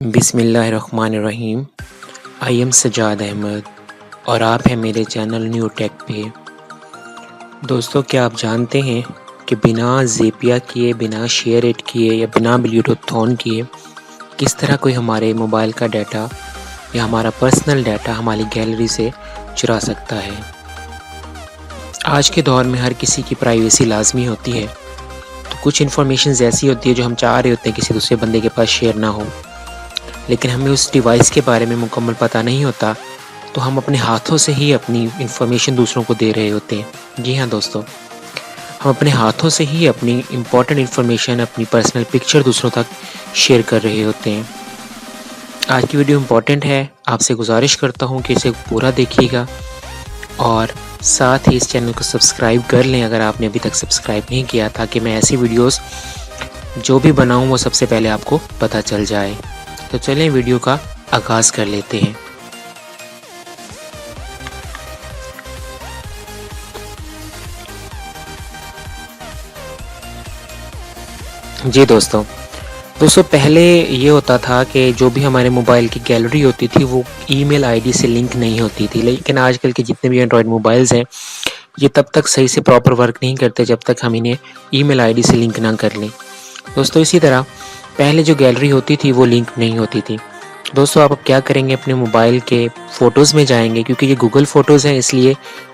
بسم اللہ الرحمن الرحیم۔ آئی ایم سجاد احمد اور آپ ہیں میرے چینل نیو ٹیک پہ۔ دوستو، کیا آپ جانتے ہیں کہ بنا زیپیا کیے، بنا شیئر اٹ کیے یا بنا بلوٹوتھ آن کیے کس طرح کوئی ہمارے موبائل کا ڈیٹا یا ہمارا پرسنل ڈیٹا ہماری گیلری سے چرا سکتا ہے؟ آج کے دور میں ہر کسی کی پرائیویسی لازمی ہوتی ہے، تو کچھ انفارمیشنز ایسی ہوتی ہے جو ہم چاہ رہے ہوتے ہیں کسی دوسرے بندے کے پاس شیئر نہ ہو، لیکن ہمیں اس ڈیوائس کے بارے میں مکمل پتہ نہیں ہوتا، تو ہم اپنے ہاتھوں سے ہی اپنی انفارمیشن دوسروں کو دے رہے ہوتے ہیں۔ جی ہاں دوستو، ہم اپنے ہاتھوں سے ہی اپنی امپورٹنٹ انفارمیشن، اپنی پرسنل پکچر دوسروں تک شیئر کر رہے ہوتے ہیں۔ آج کی ویڈیو امپورٹنٹ ہے، آپ سے گزارش کرتا ہوں کہ اسے پورا دیکھیے گا اور ساتھ ہی اس چینل کو سبسکرائب کر لیں اگر آپ نے ابھی تک سبسکرائب نہیں کیا، تاکہ میں ایسی ویڈیوز جو بھی بناؤں وہ سب سے پہلے آپ کو پتہ چل جائے۔ تو چلیں ویڈیو کا آغاز کر لیتے ہیں۔ جی دوستو، پہلے یہ ہوتا تھا کہ جو بھی ہمارے موبائل کی گیلری ہوتی تھی وہ ای میل آئی ڈی سے لنک نہیں ہوتی تھی، لیکن آج کل کے جتنے بھی اینڈرائڈ موبائلز ہیں یہ تب تک صحیح سے پراپر ورک نہیں کرتے جب تک ہم انہیں ای میل آئی ڈی سے لنک نہ کر لیں۔ دوستو، اسی طرح پہلے جو گیلری ہوتی تھی وہ لنک نہیں ہوتی تھی۔ دوستو، آپ اب کیا کریں گے، اپنے موبائل کے فوٹوز میں جائیں گے، کیونکہ یہ گوگل فوٹوز ہیں اس لیے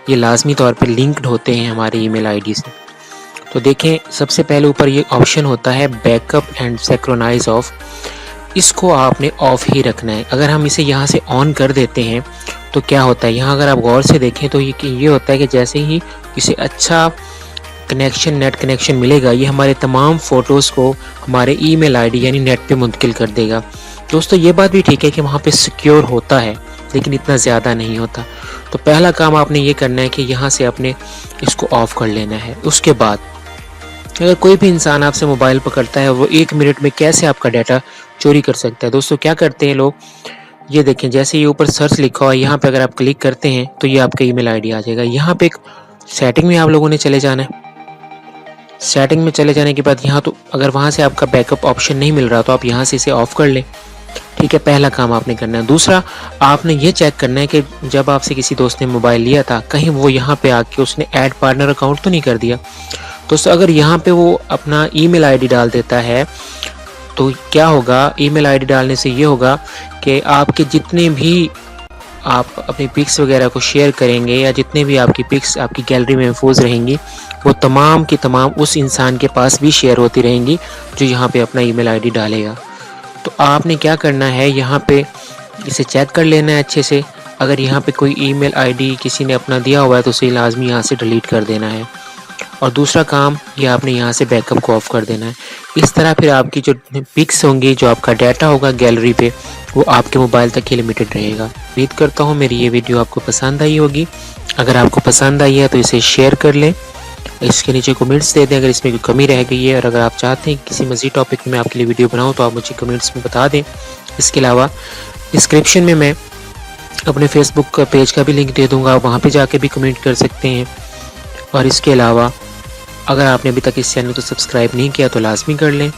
یہ لازمی طور پر لنکڈ ہوتے ہیں ہمارے ای میل آئی ڈی سے۔ تو دیکھیں، سب سے پہلے اوپر یہ آپشن ہوتا ہے backup and synchronise off, اس کو آپ نے آف ہی رکھنا ہے۔ اگر ہم اسے یہاں سے آن کر دیتے ہیں تو کیا ہوتا ہے، یہاں اگر آپ غور سے دیکھیں تو یہ ہوتا ہے کہ جیسے ہی اسے اچھا نیٹ کنیکشن ملے گا، یہ ہمارے تمام فوٹوز کو ہمارے ای میل آئی ڈی یعنی نیٹ پہ منتقل کر دے گا۔ دوستو، یہ بات بھی ٹھیک ہے کہ وہاں پہ سیکیور ہوتا ہے، لیکن اتنا زیادہ نہیں ہوتا۔ تو پہلا کام آپ نے یہ کرنا ہے کہ یہاں سے آپ نے اس کو آف کر لینا ہے۔ اس کے بعد اگر کوئی بھی انسان آپ سے موبائل پکڑتا ہے، وہ 1 منٹ میں کیسے آپ کا ڈیٹا چوری کر سکتا ہے؟ دوستو، کیا کرتے ہیں لوگ، یہ دیکھیں، جیسے یہ اوپر سرچ لکھا ہوا ہے، یہاں پہ اگر آپ کلک کرتے ہیں تو یہ آپ کا ای میل آئی ڈی آ جائے گا۔ یہاں پہ ایک سیٹنگ میں آپ لوگوں نے چلے جانا ہے۔ سیٹنگ میں چلے جانے کے بعد یہاں تو اگر وہاں سے آپ کا بیک اپ آپشن نہیں مل رہا تو آپ یہاں سے اسے آف کر لیں۔ ٹھیک ہے، پہلا کام آپ نے کرنا ہے۔ دوسرا، آپ نے یہ چیک کرنا ہے کہ جب آپ سے کسی دوست نے موبائل لیا تھا، کہیں وہ یہاں پہ آ کے اس نے ایڈ پارٹنر اکاؤنٹ تو نہیں کر دیا۔ دوستو، اگر یہاں پہ وہ اپنا ای میل آئی ڈی ڈال دیتا ہے تو کیا ہوگا، ای میل آئی ڈی ڈالنے سے یہ ہوگا کہ آپ کے جتنے بھی آپ اپنی پکس وغیرہ کو شیئر کریں گے یا جتنے بھی آپ کی پکس آپ کی گیلری میں محفوظ رہیں گی، وہ تمام کی تمام اس انسان کے پاس بھی شیئر ہوتی رہیں گی جو یہاں پہ اپنا ای میل آئی ڈی ڈالے گا۔ تو آپ نے کیا کرنا ہے، یہاں پہ اسے چیک کر لینا ہے اچھے سے۔ اگر یہاں پہ کوئی ای میل آئی ڈی کسی نے اپنا دیا ہوا ہے تو اسے لازمی یہاں سے ڈیلیٹ کر دینا ہے۔ اور دوسرا کام، یہ آپ نے یہاں سے بیک اپ کو آف کر دینا ہے۔ اس طرح پھر آپ کی جو پکس ہوں گی، جو آپ کا ڈیٹا ہوگا گیلری پہ، وہ آپ کے موبائل تک ہی لمیٹڈ رہے گا۔ امید کرتا ہوں میری یہ ویڈیو آپ کو پسند آئی ہوگی۔ اگر آپ کو پسند آئی ہے تو اسے شیئر کر لیں، اس کے نیچے کمنٹس دے دیں اگر اس میں کوئی کمی رہ گئی ہے، اور اگر آپ چاہتے ہیں کہ کسی مزید ٹاپک میں آپ کے لیے ویڈیو بناؤں تو آپ مجھے کمنٹس میں بتا دیں۔ اس کے علاوہ ڈسکرپشن میں میں اپنے فیس بک کا پیج کا بھی لنک دے دوں گا، وہاں پہ جا کے بھی کمنٹ کر سکتے ہیں۔ اور اس کے علاوہ اگر آپ نے ابھی تک اس چینل کو سبسکرائب نہیں کیا تو لازمی کر لیں۔